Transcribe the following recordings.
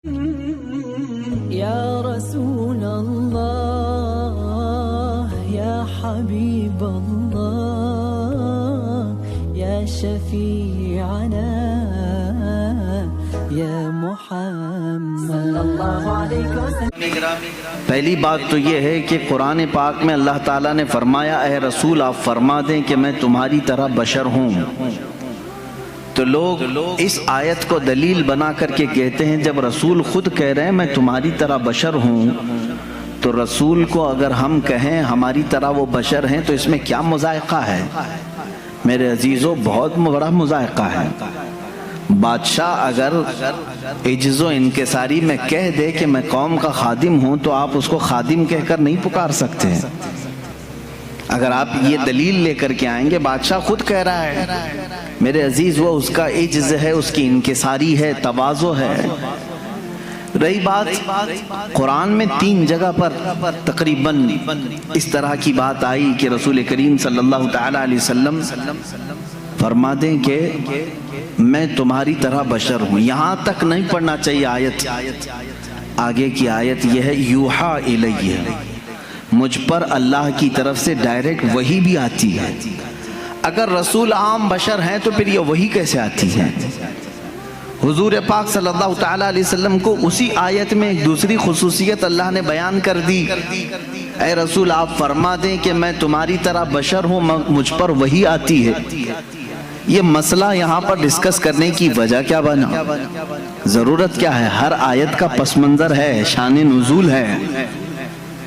یا رسول اللہ یا حبیب اللہ یا شفیعنا یا محمد صلی اللہ علیہ وسلم۔ پہلی بات تو یہ ہے کہ قرآن پاک میں اللہ تعالیٰ نے فرمایا اے رسول آپ فرما دیں کہ میں تمہاری طرح بشر ہوں۔ تو لوگ اس آیت کو دلیل بنا کر کے کہتے ہیں جب رسول خود کہہ رہے ہیں میں تمہاری طرح بشر ہوں تو رسول کو اگر ہم کہیں ہماری طرح وہ بشر ہیں تو اس میں کیا مذائقہ ہے؟ میرے عزیزو بہت بڑا مذائقہ ہے۔ بادشاہ اگر عجز و انکساری میں کہہ دے کہ میں قوم کا خادم ہوں تو آپ اس کو خادم کہہ کر نہیں پکار سکتے ہیں۔ اگر آپ یہ دلیل لے کر کے آئیں گے بادشاہ خود کہہ رہا ہے میرے عزیز وہ اس کا عجز ہے، اس کی انکساری ہے، تواضع ہے۔ رہی بات قرآن میں 3 جگہ پر تقریباً اس طرح کی بات آئی کہ رسول کریم صلی اللہ تعالی علیہ وسلم فرما دیں کہ میں تمہاری طرح بشر ہوں۔ یہاں تک نہیں پڑھنا چاہیے آیت، آگے کی آیت یہ ہے یوحا الیہ، مجھ پر اللہ کی طرف سے ڈائریکٹ وحی بھی آتی ہے۔ اگر رسول عام بشر ہیں تو پھر یہ وحی کیسے آتی ہے؟ حضور پاک صلی اللہ تعالی علیہ وسلم کو اسی آیت میں ایک دوسری خصوصیت اللہ نے بیان کر دی، اے رسول آپ فرما دیں کہ میں تمہاری طرح بشر ہوں، مجھ پر وحی آتی ہے۔ یہ مسئلہ یہاں پر ڈسکس کرنے کی وجہ کیا بنا؟ ضرورت کیا ہے؟ ہر آیت کا پس منظر ہے، شان نزول ہے۔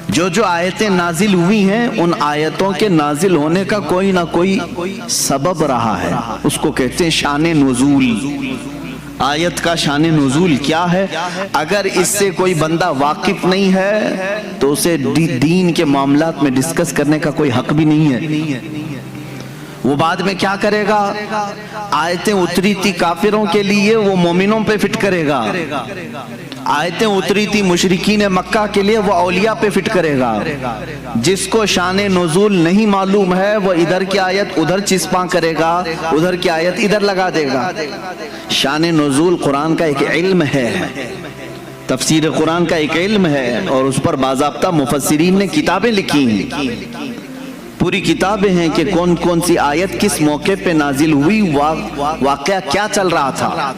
جو آیتیں نازل ہوئی ہیں ان آیتوں کے نازل ہونے کا کوئی نہ کوئی سبب رہا ہے، اس کو کہتے ہیں شان نزول۔ آیت کا شان نزول کیا ہے؟ اگر اس سے کوئی بندہ واقف نہیں ہے تو اسے دین کے معاملات میں ڈسکس کرنے کا کوئی حق بھی نہیں ہے۔ وہ بعد میں کیا کرے گا؟ آیتیں اتری تھی کافروں کے لیے وہ مومنوں پہ فٹ کرے گا، آیتیں اتری تھی مشرکین مکہ کے لیے وہ اولیاء پہ فٹ کرے گا۔ جس کو شان نزول نہیں معلوم ہے وہ ادھر کی آیت ادھر چسپاں کرے گا، ادھر کی آیت ادھر لگا دے گا۔ شان نزول قرآن کا ایک علم ہے، تفسیر قرآن کا ایک علم ہے، اور اس پر باضابطہ مفسرین نے کتابیں لکھی ہیں، پوری کتابیں ہیں کہ کون کون سی آیت کس موقع پہ نازل ہوئی، واقعہ کیا چل رہا تھا۔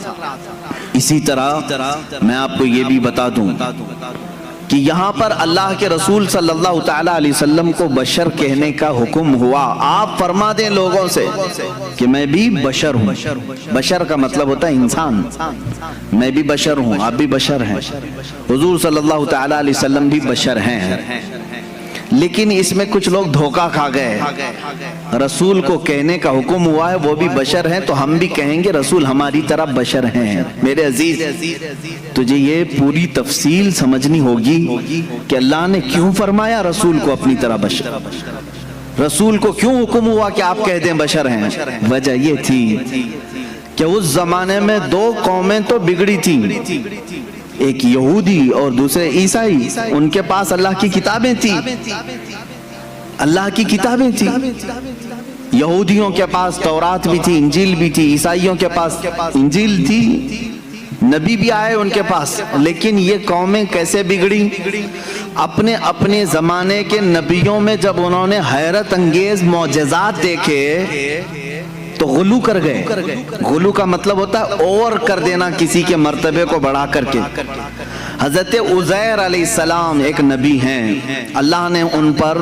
اسی طرح میں آپ کو یہ بھی بتا دوں کہ یہاں پر اللہ کے رسول صلی اللہ تعالی علیہ وسلم کو بشر کہنے کا حکم ہوا۔ آپ فرما دیں لوگوں سے کہ میں بھی بشر ہوں۔ بشر کا مطلب ہوتا ہے انسان، میں بھی بشر ہوں، آپ بھی بشر ہیں، حضور صلی اللہ تعالی علیہ وسلم بھی بشر ہیں۔ لیکن اس میں کچھ لوگ دھوکہ کھا گئے، رسول کو کہنے کا حکم ہوا ہے وہ بھی بشر ہیں تو ہم بھی کہیں گے رسول ہماری طرح بشر ہیں۔ میرے عزیز تجھے یہ پوری تفصیل سمجھنی ہوگی کہ اللہ نے کیوں فرمایا رسول کو اپنی طرح بشر، رسول کو کیوں حکم ہوا کہ آپ کہہ دیں بشر ہیں۔ وجہ یہ تھی کہ اس زمانے میں 2 قومیں تو بگڑی تھیں، ایک یہودی اور دوسرے عیسائی۔ ان کے پاس اللہ کی کتابیں تھیں، اللہ کی کتابیں تھیں۔ یہودیوں کے پاس تورات بھی تھی، انجیل بھی تھی، عیسائیوں کے پاس انجیل تھی، نبی بھی آئے ان کے پاس۔ لیکن یہ قومیں کیسے بگڑی؟ اپنے اپنے زمانے کے نبیوں میں جب انہوں نے حیرت انگیز معجزات دیکھے تو غلو کر گئے۔ غلو کا مطلب ہوتا ہے اوور کر دینا کسی کے مرتبے کو بڑھا کر کے۔ حضرت عزیر علیہ السلام ایک نبی ہیں، اللہ نے ان پر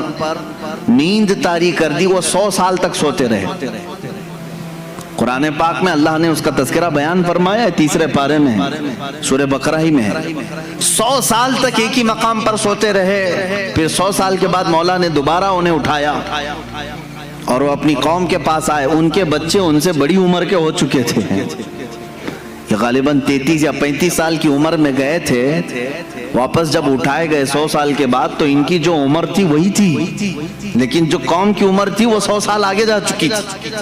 نیند طاری کر دی، وہ 100 سال تک سوتے رہے۔ قرآن پاک میں اللہ نے اس کا تذکرہ بیان فرمایا ہے 3 پارے میں، سورہ بقرہ ہی میں ہے۔ 100 سال تک ایک ہی مقام پر سوتے رہے، پھر 100 سال کے بعد مولا نے دوبارہ انہیں اٹھایا اور وہ اپنی قوم کے پاس آئے۔ ان کے بچے ان سے بڑی عمر کے ہو چکے تھے، یہ غالباً 33 یا 35 سال کی عمر میں گئے تھے۔ واپس جب اٹھائے گئے 100 سال کے بعد تو ان کی جو عمر تھی وہی تھی، لیکن جو قوم کی عمر تھی وہ 100 سال آگے جا چکی تھی۔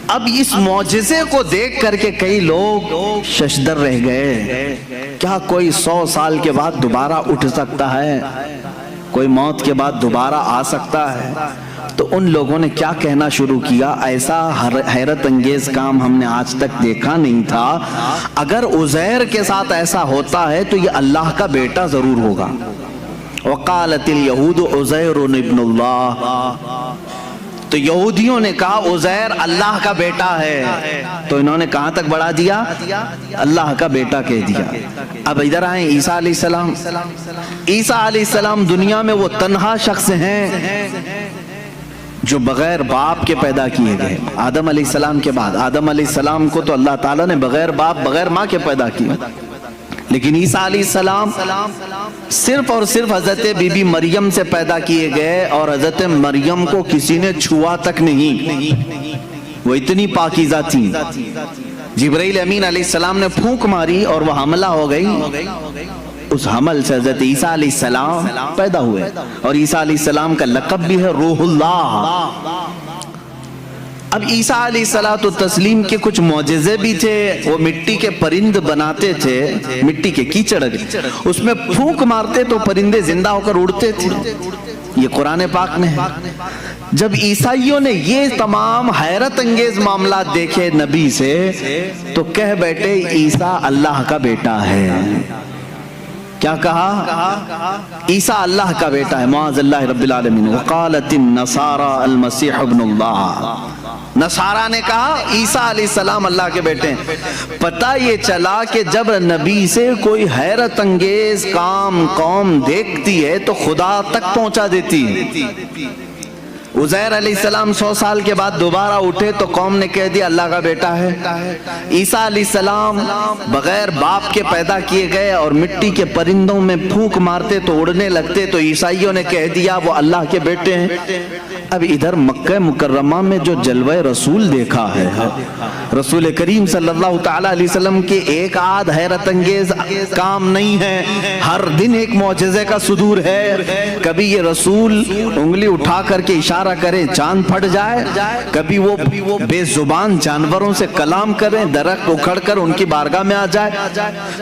اب اس معجزے کو دیکھ کر کے کئی لوگ ششدر رہ گئے، کیا کوئی 100 سال کے بعد دوبارہ اٹھ سکتا ہے؟ کوئی موت کے بعد دوبارہ آ سکتا ہے؟ تو ان لوگوں نے کیا کہنا شروع کیا، ایسا حیرت انگیز کام ہم نے آج تک دیکھا نہیں تھا، اگر عزیر کے ساتھ ایسا ہوتا ہے تو یہ اللہ کا بیٹا ضرور ہوگا۔ وقالت الیہود عزیر ابن اللہ، تو یہودیوں نے کہا عزیر اللہ کا بیٹا ہے، تو انہوں نے کہاں تک بڑھا دیا، اللہ کا بیٹا کہہ دیا۔ اب ادھر آئیں عیسیٰ علیہ السلام۔ عیسیٰ علیہ السلام دنیا میں وہ تنہا شخص ہیں جو بغیر باپ کے پیدا کیے گئے۔ آدم علیہ السلام کے بعد، آدم علیہ السلام کو تو اللہ تعالیٰ نے بغیر باپ بغیر ماں کے پیدا کیا، لیکن عیسیٰ علیہ السلام صرف اور صرف حضرت بی بی مریم سے پیدا کیے گئے، اور حضرت مریم کو کسی نے چھوا تک نہیں، وہ اتنی پاکیزہ تھیں۔ جبرائیل امین علیہ السلام نے پھونک ماری اور وہ حملہ ہو گئی، اس حمل سے حضرت عیسیٰ علیہ السلام پیدا ہوئے، اور عیسیٰ علیہ السلام کا لقب بھی ہے روح اللہ۔ اب عیسیٰ علیہ السلام کے کچھ معجزے بھی تھے، وہ مٹی کے پرند بناتے تھے، مٹی کے کیچڑ اس میں پھونک مارتے تو پرندے زندہ ہو کر اڑتے تھے، یہ قرآن پاک میں ہے۔ جب عیسائیوں نے یہ تمام حیرت انگیز معاملات دیکھے نبی سے تو کہہ بیٹھے عیسیٰ اللہ کا بیٹا ہے۔ کیا کہا؟ عیسیٰ اللہ کا بیٹا ہے، معاذ اللہ رب العالمین۔ وقالت النصارى المسیح ابن اللہ، نصارہ نے کہا عیسیٰ علیہ السلام اللہ کے بیٹے ہیں۔ پتہ یہ چلا کہ جب نبی سے کوئی حیرت انگیز کام قوم دیکھتی ہے تو خدا تک پہنچا دیتی ہے۔ عزیر علیہ السلام 100 سال کے بعد دوبارہ اٹھے تو قوم نے کہہ دیا اللہ کا بیٹا ہے۔ عیسیٰ علیہ السلام بغیر باپ کے پیدا کیے گئے اور مٹی کے پرندوں میں پھونک مارتے تو اڑنے لگتے، تو عیسائیوں نے کہہ دیا وہ اللہ کے بیٹے ہیں۔ اب ادھر مکہ مکرمہ میں جو جلوہ رسول دیکھا ہے، رسول کریم صلی اللہ تعالی علیہ وسلم کے ایک آدھ حیرت انگیز کام نہیں ہے، ہر دن ایک معجزے کا صدور ہے۔ کبھی یہ رسول انگلی اٹھا کر کے اشارہ کرے چاند پھٹ جائے، کبھی وہ بے زبان جانوروں سے کلام کریں، درخت اکھڑ کر ان کی بارگاہ میں آ جائے۔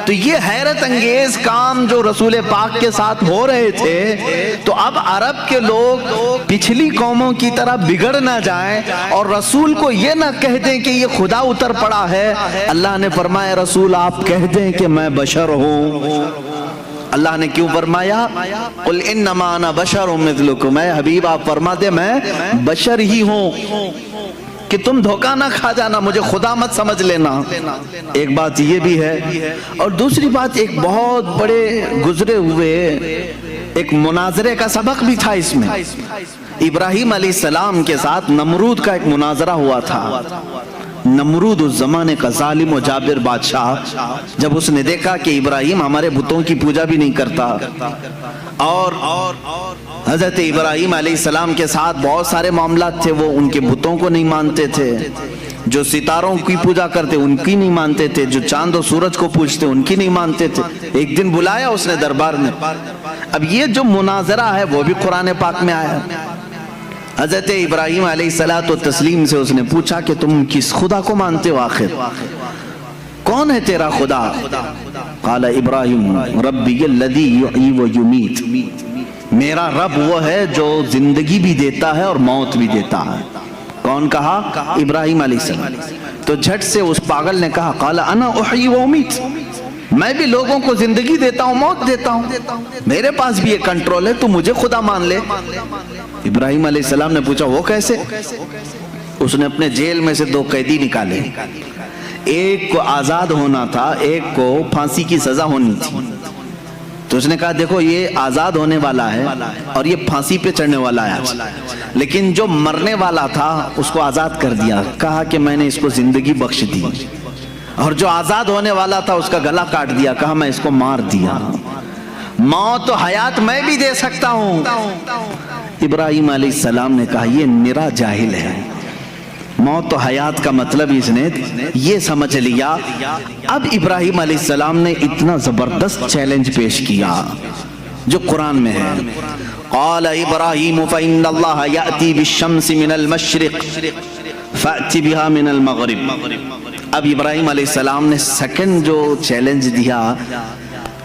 تو یہ حیرت انگیز کام جو رسول پاک کے ساتھ ہو رہے تھے، تو اب عرب کے لوگ پچھلی قوموں کی طرح بگڑ نہ جائیں اور رسول کو یہ نہ کہہ دیں کہ یہ خدا اتر پڑا ہے۔ اللہ نے فرمایا رسول آپ کہہ دیں کہ میں بشر ہوں۔ اللہ نے کیوں فرمایا قل انما انا بشر مثلکم، اے حبیب آپ فرما دے میں بشر ہی ہوں، کہ تم دھوکہ نہ کھا جانا، مجھے خدا مت سمجھ لینا۔ ایک بات یہ بھی ہے، اور دوسری بات ایک بہت بڑے گزرے ہوئے ایک مناظرے کا سبق بھی تھا اس میں۔ ابراہیم علیہ السلام کے ساتھ نمرود کا ایک مناظرہ ہوا تھا۔ نمرود اس زمانے کا ظالم و جابر بادشاہ، جب اس نے دیکھا کہ ابراہیم ہمارے بتوں کی پوجا بھی نہیں کرتا، اور حضرت ابراہیم علیہ السلام کے ساتھ بہت سارے معاملات تھے، وہ ان کے بتوں کو نہیں مانتے تھے، جو ستاروں کی پوجا کرتے ان کی نہیں مانتے تھے، جو چاند و سورج کو پوجتے ان کی نہیں مانتے تھے۔ ایک دن بلایا اس نے دربار میں۔ اب یہ جو مناظرہ ہے وہ بھی قرآن پاک میں آیا۔ حضرت ابراہیم علیہ السلام سے اس نے پوچھا کہ تم کس خدا کو مانتے ہو، آخر کون ہے تیرا خدا؟ قال ابراہیم ربی الذی یحیی و یمیت، میرا رب وہ ہے جو زندگی بھی دیتا ہے اور موت بھی دیتا ہے۔ کون کہا؟ ابراہیم علیہ السلام۔ تو جھٹ سے اس پاگل نے کہا قال انا احیی و امیت، میں بھی لوگوں کو زندگی دیتا ہوں موت دیتا ہوں، میرے پاس بھی یہ کنٹرول ہے، تو مجھے خدا مان لے۔ ابراہیم علیہ السلام نے پوچھا وہ کیسے؟ اس نے اپنے جیل میں سے 2 قیدی نکالے، ایک کو آزاد ہونا تھا، ایک کو پھانسی کی سزا ہونی تھی۔ تو اس نے کہا دیکھو یہ آزاد ہونے والا ہے اور یہ پھانسی پہ چڑھنے والا ہے، لیکن جو مرنے والا تھا اس کو آزاد کر دیا، کہا کہ میں نے اس کو زندگی بخش دی، اور جو آزاد ہونے والا تھا اس کا گلا کاٹ دیا، کہا میں اس کو مار دیا۔ موت و حیات میں بھی دے سکتا ہوں۔ ابراہیم علیہ السلام نے کہا یہ نرا جاہل ہے، موت و حیات کا مطلب اس نے یہ سمجھ لیا۔ اب ابراہیم علیہ السلام نے اتنا زبردست چیلنج پیش کیا جو قرآن میں ہے۔ قال ابراہیم فإن اللہ یأتی بالشمس من المشرق فأتی بها من المغرب۔ اب ابراہیم علیہ السلام نے سیکنڈ جو چیلنج دیا،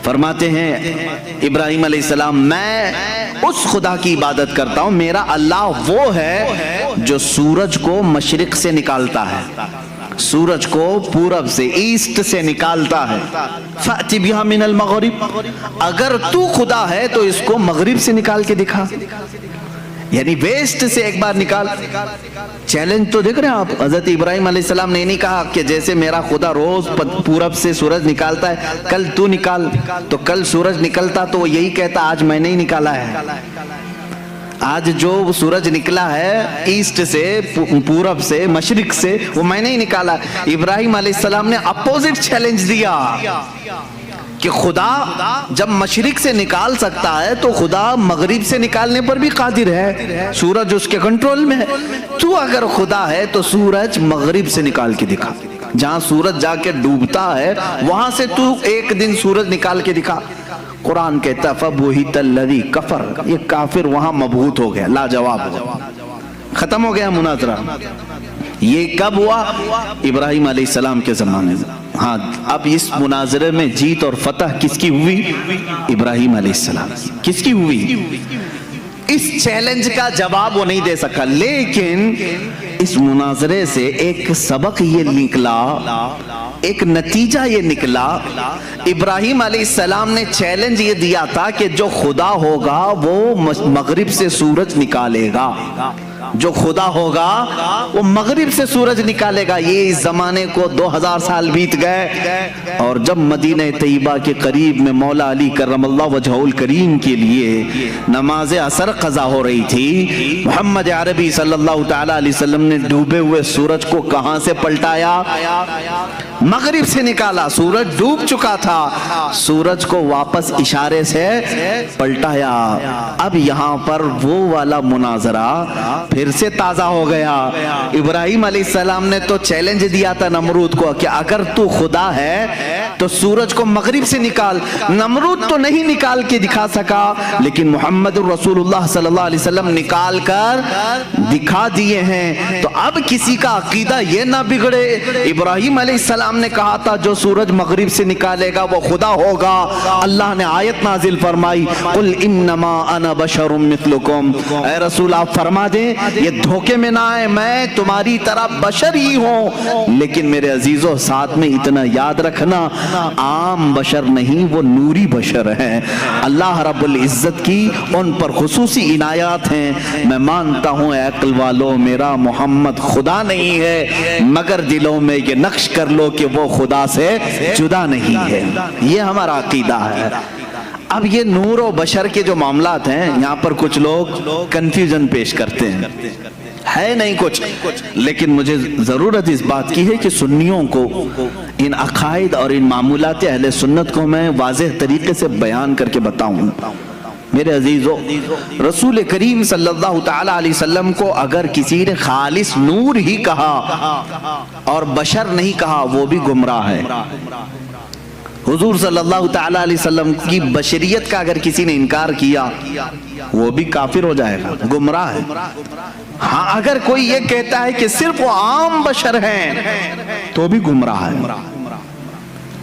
فرماتے ہیں ابراہیم علیہ السلام میں اس خدا کی عبادت کرتا ہوں، میرا اللہ وہ ہے جو سورج کو مشرق سے نکالتا ہے، سورج کو پورب سے ایسٹ سے نکالتا ہے، فَأْتِ بِهَا مِنَ الْمَغْرِبِ، اگر تو خدا ہے تو اس کو مغرب سے نکال کے دکھا، یعنی ویسٹ سے ایک بار نکال۔ چیلنج تو دیکھ رہے ہیں آپ، حضرت ابراہیم علیہ السلام نے نہیں کہا کہ جیسے میرا خدا روز پورب سے سورج نکالتا ہے کل تو نکال، تو کل سورج نکلتا تو وہ یہی کہتا آج میں نے ہی نکالا ہے، آج جو سورج نکلا ہے ایسٹ سے، پورب سے، مشرق سے، وہ میں نے ہی نکالا۔ ابراہیم علیہ السلام نے اپوزٹ چیلنج دیا کہ خدا جب مشرق سے نکال سکتا ہے تو خدا مغرب سے نکالنے پر بھی قادر ہے، سورج اس کے کنٹرول میں ہے، تو اگر خدا ہے تو سورج مغرب سے نکال کے دکھا، جہاں سورج جا کے ڈوبتا ہے وہاں سے تو ایک دن سورج نکال کے دکھا۔ قرآن کہتا فَبُهِتَ الَّذِي كَفَرَ، یہ کافر وہاں مبہوت ہو گیا، لاجواب ہو گیا، ختم ہو گیا مناظرہ۔ یہ کب ہوا؟ ابراہیم علیہ السلام کے زمانے میں۔ ہاں، اب اس مناظرے میں جیت اور فتح کس کی ہوئی؟ ابراہیم علیہ السلام کس کی ہوئی؟ اس چیلنج کا جواب وہ نہیں دے سکا، لیکن اس مناظرے سے ایک سبق یہ نکلا، ایک نتیجہ یہ نکلا۔ ابراہیم علیہ السلام نے چیلنج یہ دیا تھا کہ جو خدا ہوگا وہ مغرب سے سورج نکالے گا، جو خدا ہوگا وہ مغرب سے سورج نکالے گا۔ یہ اس زمانے کو 2000 سال بیت گئے، اور جب مدینہ طیبہ کے قریب میں مولا علی کرم اللہ وجہہ الکریم کے لیے نماز عصر قضا ہو رہی تھی، محمد عربی صلی اللہ تعالی علیہ وسلم نے ڈوبے ہوئے سورج کو کہاں سے پلٹایا؟ مغرب سے نکالا، سورج ڈوب چکا تھا، سورج کو واپس اشارے سے پلٹایا۔ اب یہاں پر وہ والا مناظرہ پھر سے تازہ ہو گیا۔ ابراہیم علیہ السلام نے تو چیلنج دیا تھا نمرود کو کہ اگر تو خدا ہے تو سورج کو مغرب سے نکال، نمرود تو نہیں نکال کے دکھا سکا، لیکن محمد الرسول اللہ صلی اللہ علیہ وسلم نکال کر دکھا دیے ہیں۔ تو اب کسی کا عقیدہ یہ نہ بگڑے، ابراہیم علیہ السلام نے کہا تھا جو سورج مغرب سے نکالے گا وہ خدا ہوگا، اللہ نے آیت نازل فرمائی قل انما انا بشر مثلکم، اے رسول آپ فرما دیں یہ دھوکے میں نہ آئے، میں تمہاری طرح بشر ہی ہوں، لیکن میرے عزیزوں ساتھ میں اتنا یاد رکھنا عام بشر نہیں، وہ نوری بشر ہیں، اللہ رب العزت کی ان پر خصوصی عنایات ہیں۔ میں مانتا ہوں اے عقل والوں میرا محمد خدا نہیں ہے، مگر دلوں میں یہ نقش کر لو کہ وہ خدا سے جدا نہیں ہے، یہ ہمارا عقیدہ ہے۔ اب یہ نور و بشر کے جو معاملات ہیں یہاں پر کچھ لوگ کنفیوژن پیش کرتے ہیں، ہے نہیں کچھ، لیکن مجھے ضرورت اس بات کی ہے کہ سنیوں کو ان عقائد اور ان معمولات اہل سنت کو میں واضح طریقے سے بیان کر کے بتاؤں۔ میرے عزیزو، رسول کریم صلی اللہ تعالی علیہ وسلم کو اگر کسی نے خالص نور ہی کہا اور بشر نہیں کہا وہ بھی گمراہ ہے۔ حضور صلی اللہ تعالی علیہ وسلم کی بشریت کا اگر کسی نے انکار کیا وہ بھی کافر ہو جائے گا، گمراہ ہے۔ ہاں اگر کوئی یہ کہتا ہے کہ صرف وہ عام بشر ہیں تو بھی گمراہ ہے،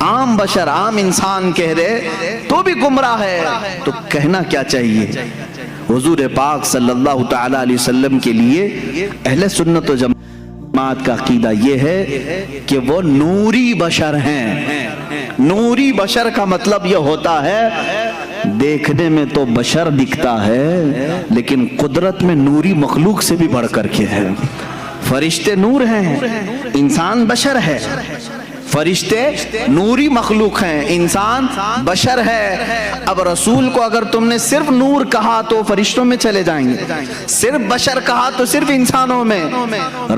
عام بشر عام انسان کہہ رہے تو بھی گمراہ ہے۔ تو کہنا کیا چاہیے؟ حضور پاک صلی اللہ تعالی علیہ وسلم کے لیے اہل سنت و جماعت کا عقیدہ یہ ہے کہ وہ نوری بشر ہیں۔ نوری بشر کا مطلب یہ ہوتا ہے دیکھنے میں تو بشر دکھتا ہے لیکن قدرت میں نوری مخلوق سے بھی بڑھ کر کے ہے۔ فرشتے نور ہیں، انسان بشر ہے، فرشتے نوری مخلوق ہیں، انسان بشر ہے۔ اب رسول کو اگر تم نے صرف نور کہا تو فرشتوں میں چلے جائیں گے، صرف بشر کہا تو صرف انسانوں میں۔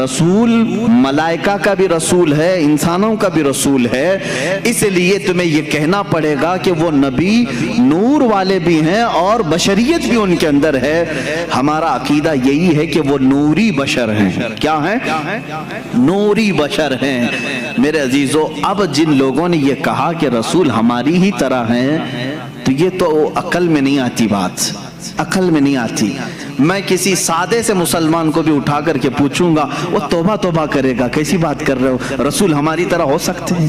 رسول ملائکہ کا بھی رسول ہے، انسانوں کا بھی رسول ہے، اس لیے تمہیں یہ کہنا پڑے گا کہ وہ نبی نور والے بھی ہیں اور بشریت بھی ان کے اندر ہے۔ ہمارا عقیدہ یہی ہے کہ وہ نوری بشر ہیں۔ کیا ہیں؟ نوری بشر ہیں۔ میرے عزیزو، اب جن لوگوں نے یہ کہا کہ رسول ہماری ہی طرح ہیں تو یہ تو عقل میں نہیں آتی، بات عقل میں نہیں آتی۔ میں کسی سادے سے مسلمان کو بھی اٹھا کر کے پوچھوں گا وہ توبہ توبہ کرے گا، کیسی بات کر رہے ہو، رسول ہماری طرح ہو سکتے ہیں؟